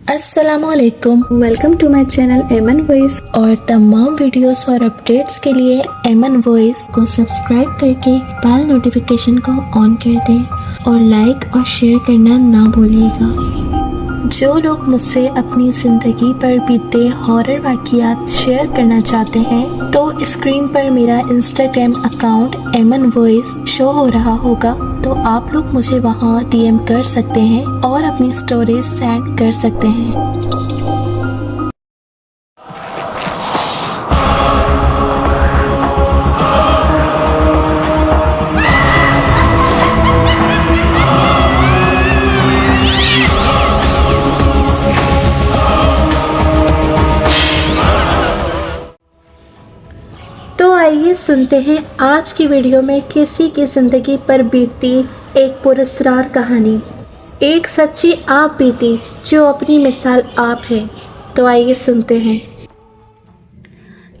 अस्सलाम वालेकुम। Welcome to my channel एमन वॉइस। और तमाम वीडियोस और अपडेट्स के लिए एमन वॉइस को सब्सक्राइब करके बेल नोटिफिकेशन को ऑन कर दें और लाइक और शेयर करना ना भूलिएगा। जो लोग मुझसे अपनी ज़िंदगी पर बीते हॉरर वाक़ियात शेयर करना चाहते हैं तो स्क्रीन पर मेरा इंस्टाग्राम अकाउंट एमन वॉइस शो हो रहा होगा, तो आप लोग मुझे वहाँ डीएम कर सकते हैं और अपनी स्टोरीज सेंड कर सकते हैं। तो आइए सुनते हैं आज की वीडियो में किसी की ज़िंदगी पर बीती एक पुरस्कार कहानी। एक सच्ची आप बीती जो अपनी मिसाल आप है। तो आइए सुनते हैं।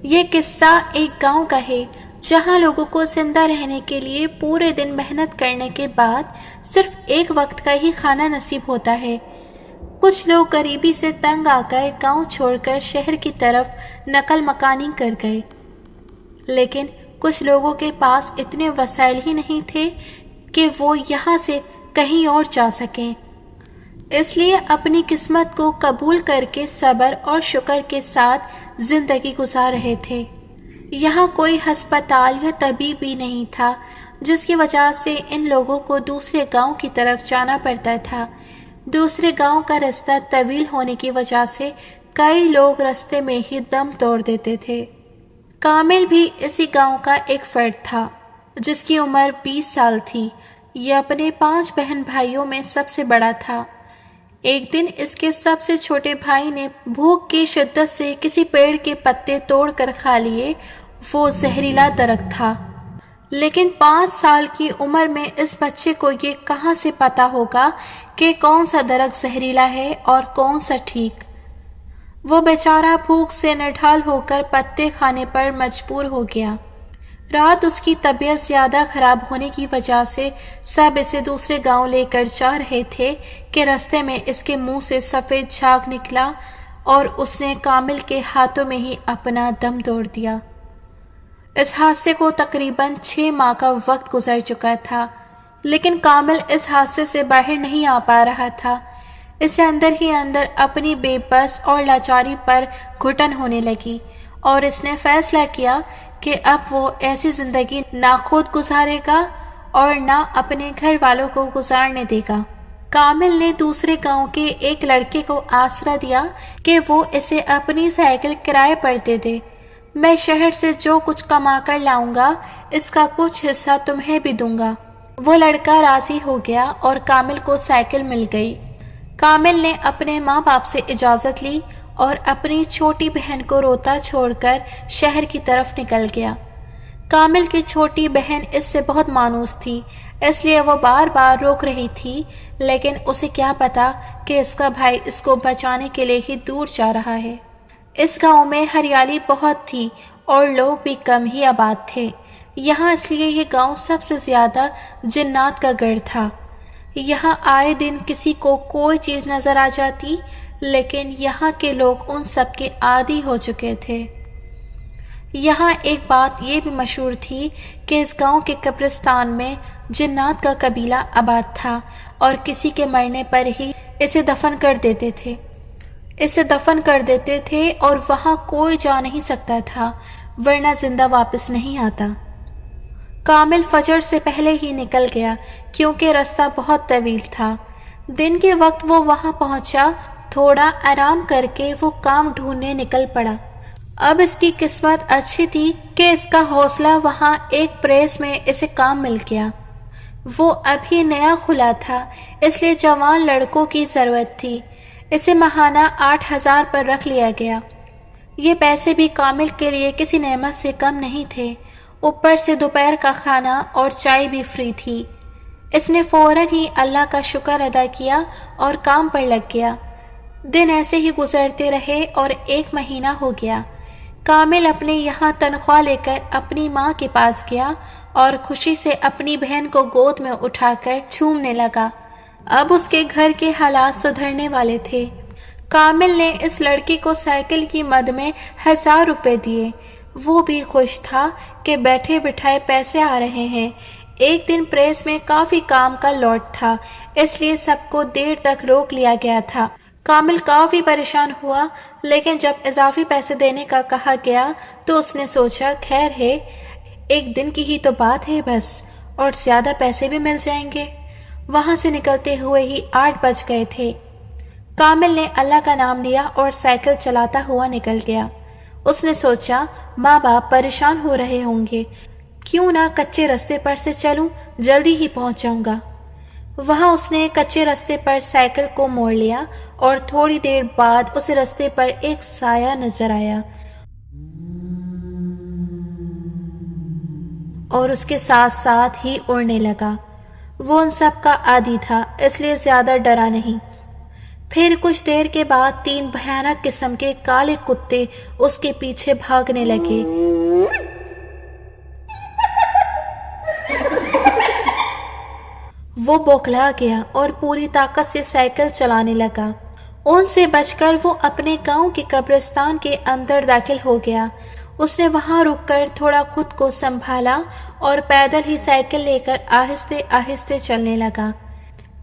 ये किस्सा एक गांव का है जहां लोगों को जिंदा रहने के लिए पूरे दिन मेहनत करने के बाद सिर्फ एक वक्त का ही खाना नसीब होता है। कुछ लोग गरीबी से तंग आकर गांव छोड़कर शहर की तरफ नकल मकानी कर गए, लेकिन कुछ लोगों के पास इतने वसाइल ही नहीं थे कि वो यहाँ से कहीं और जा सकें। इसलिए अपनी किस्मत को कबूल करके सब्र और शुक्र के साथ ज़िंदगी गुजार रहे थे। यहाँ कोई अस्पताल या तबीब भी नहीं था, जिसकी वजह से इन लोगों को दूसरे गांव की तरफ जाना पड़ता था। दूसरे गांव का रास्ता तवील होने की वजह से कई लोग रास्ते में ही दम तोड़ देते थे। कामिल भी इसी गांव का एक फर्द था, जिसकी उम्र 20 साल थी। यह अपने 5 बहन भाइयों में सबसे बड़ा था। एक दिन इसके सबसे छोटे भाई ने भूख की शिद्दत से किसी पेड़ के पत्ते तोड़कर खा लिए। वो जहरीला दरख्त था, लेकिन 5 साल की उम्र में इस बच्चे को ये कहाँ से पता होगा कि कौन सा दरख्त जहरीला है और कौन सा ठीक। वो बेचारा भूख से निढाल होकर पत्ते खाने पर मजबूर हो गया। रात उसकी तबीयत ज़्यादा ख़राब होने की वजह से सब इसे दूसरे गांव लेकर जा रहे थे कि रास्ते में इसके मुंह से सफ़ेद झाग निकला और उसने कामिल के हाथों में ही अपना दम तोड़ दिया। इस हादसे को तकरीबन 6 माह का वक्त गुजर चुका था, लेकिन कामिल इस हादसे से बाहर नहीं आ पा रहा था। इसे अंदर ही अंदर अपनी बेबस और लाचारी पर घुटन होने लगी और इसने फैसला किया कि अब वो ऐसी ज़िंदगी ना खुद गुजारेगा और ना अपने घर वालों को गुजारने देगा। कामिल ने दूसरे गांव के एक लड़के को आसरा दिया कि वो इसे अपनी साइकिल किराए पर दे दे। मैं शहर से जो कुछ कमा कर लाऊंगा, इसका कुछ हिस्सा तुम्हें भी दूंगा। वो लड़का राज़ी हो गया और कामिल को साइकिल मिल गई। कामिल ने अपने माँ बाप से इजाज़त ली और अपनी छोटी बहन को रोता छोड़कर शहर की तरफ निकल गया। कामिल की छोटी बहन इससे बहुत मायूस थी, इसलिए वो बार बार रोक रही थी, लेकिन उसे क्या पता कि इसका भाई इसको बचाने के लिए ही दूर जा रहा है। इस गांव में हरियाली बहुत थी और लोग भी कम ही आबाद थे। यहाँ इसलिए ये गांव सबसे ज़्यादा जिन्नात का गढ़ था। यहाँ आए दिन किसी को कोई चीज़ नज़र आ जाती, लेकिन यहाँ के लोग उन सब के आदी हो चुके थे। यहाँ एक बात ये भी मशहूर थी कि इस गांव के कब्रिस्तान में जिन्नात का कबीला आबाद था और किसी के मरने पर ही इसे दफन कर देते थे और वहाँ कोई जा नहीं सकता था, वरना जिंदा वापस नहीं आता। कामिल फजर से पहले ही निकल गया क्योंकि रास्ता बहुत तवील था। दिन के वक्त वो वहाँ पहुँचा। थोड़ा आराम करके वो काम ढूंढने निकल पड़ा। अब इसकी किस्मत अच्छी थी कि इसका हौसला वहाँ एक प्रेस में इसे काम मिल गया। वो अभी नया खुला था, इसलिए जवान लड़कों की ज़रूरत थी। इसे माहाना 8,000 पर रख लिया गया। ये पैसे भी कामिल के लिए किसी नेमत से कम नहीं थे। ऊपर से दोपहर का खाना और चाय भी फ्री थी। इसने फ़ौरन ही अल्लाह का शुक्र अदा किया और काम पर लग गया। दिन ऐसे ही गुजरते रहे और 1 महीना हो गया। कामिल अपने यहाँ तनख्वाह लेकर अपनी माँ के पास गया और खुशी से अपनी बहन को गोद में उठाकर झूमने लगा। अब उसके घर के हालात सुधरने वाले थे। کامل نے اس لڑکی کو سائیکل کی مد میں 1000 روپے دیے۔ وہ بھی خوش تھا کہ بیٹھے بٹھائے پیسے آ رہے ہیں۔ ایک دن پریس میں کافی کام کا لوڈ تھا، اس لیے سب کو دیر تک روک لیا گیا تھا۔ کامل کافی پریشان ہوا، لیکن جب اضافی پیسے دینے کا کہا گیا تو اس نے سوچا خیر ہے، ایک دن کی ہی تو بات ہے بس، اور زیادہ پیسے بھی مل جائیں گے۔ وہاں سے نکلتے ہوئے ہی 8 بج گئے تھے۔ کامل نے اللہ کا نام لیا اور سائیکل چلاتا ہوا نکل گیا۔ اس نے سوچا ماں باپ پریشان ہو رہے ہوں گے، کیوں نہ کچے رستے پر سے چلوں، جلدی ہی پہنچ جاؤں گا۔ وہاں اس نے کچے رستے پر سائیکل کو موڑ لیا اور تھوڑی دیر بعد اس رستے پر ایک سایہ نظر آیا اور اس کے ساتھ ساتھ ہی اڑنے لگا۔ وہ ان سب کا عادی تھا، اس لیے زیادہ ڈرا نہیں۔ پھر کچھ دیر کے بعد 3 بھیانک قسم کے کالے کتے اس کے پیچھے بھاگنے لگے۔ وہ بوکھلا گیا اور پوری طاقت سے سائیکل چلانے لگا۔ ان سے بچ کر وہ اپنے گاؤں کے قبرستان کے اندر داخل ہو گیا۔ اس نے وہاں رک کر تھوڑا خود کو سنبھالا اور پیدل ہی سائیکل لے کر آہستہ آہستہ چلنے لگا۔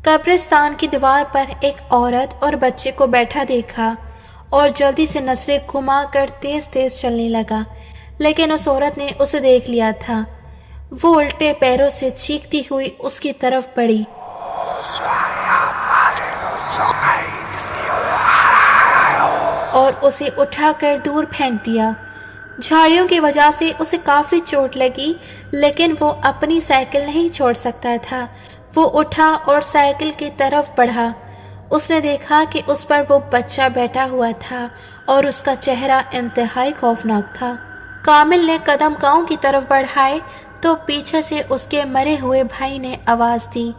قبرستان کی دیوار پر ایک عورت اور بچے کو بیٹھا دیکھا اور جلدی سے نظریں گھما کر تیز تیز چلنے لگا، لیکن اس عورت نے اسے دیکھ لیا تھا۔ وہ الٹے پیروں سے چیختی ہوئی اس کی طرف بڑھی اور اسے اٹھا کر دور پھینک دیا۔ جھاڑیوں کی وجہ سے اسے کافی چوٹ لگی، لیکن وہ اپنی سائیکل نہیں چھوڑ سکتا تھا۔ وہ اٹھا اور سائیکل کی طرف بڑھا۔ اس نے دیکھا کہ اس پر وہ بچہ بیٹھا ہوا تھا اور اس کا چہرہ انتہائی خوفناک تھا۔ کامل نے قدم گاؤں کی طرف بڑھائے تو پیچھے سے اس کے مرے ہوئے بھائی نے آواز دی،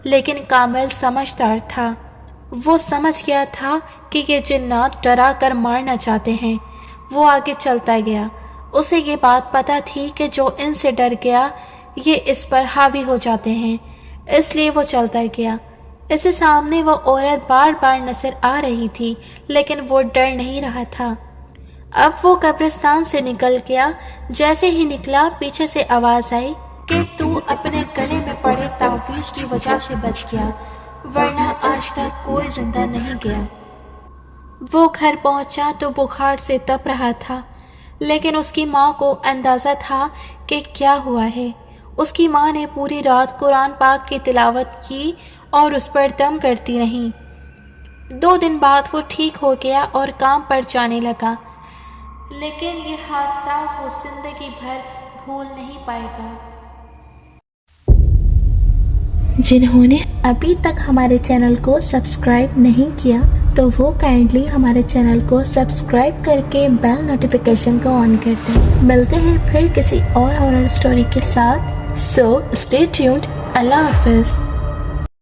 لیکن کامل سمجھدار تھا۔ وہ سمجھ گیا تھا کہ یہ جنات ڈرا کر مارنا چاہتے ہیں۔ وہ آگے چلتا گیا۔ اسے یہ بات پتہ تھی کہ جو ان سے ڈر گیا یہ اس پر حاوی ہو جاتے ہیں، اس لیے وہ چلتا گیا۔ اسے سامنے وہ عورت بار بار نظر آ رہی تھی، لیکن وہ ڈر نہیں رہا تھا۔ اب وہ قبرستان سے نکل گیا۔ جیسے ہی نکلا پیچھے سے آواز آئی کہ تو اپنے گلے میں پڑے تعویذ کی وجہ سے بچ گیا، ورنہ آج تک کوئی زندہ نہیں گیا۔ وہ گھر پہنچا تو بخار سے تپ رہا تھا، لیکن اس کی ماں کو اندازہ تھا کہ کیا ہوا ہے۔ اس کی ماں نے پوری رات قرآن پاک کی تلاوت کی اور اس پر دم کرتی رہیں۔ 2 دن بعد وہ ٹھیک ہو گیا اور کام پر جانے لگا، لیکن یہ حادثہ وہ زندگی بھر بھول نہیں پائے گا۔ جنہوں نے ابھی تک ہمارے چینل کو سبسکرائب نہیں کیا تو وہ کائنڈلی ہمارے چینل کو سبسکرائب کر کے بیل نوٹیفیکیشن کو آن کر دیں۔ ملتے ہیں پھر کسی اور ہارر اسٹوری کے ساتھ۔ So stay tuned. اللہ حافظ۔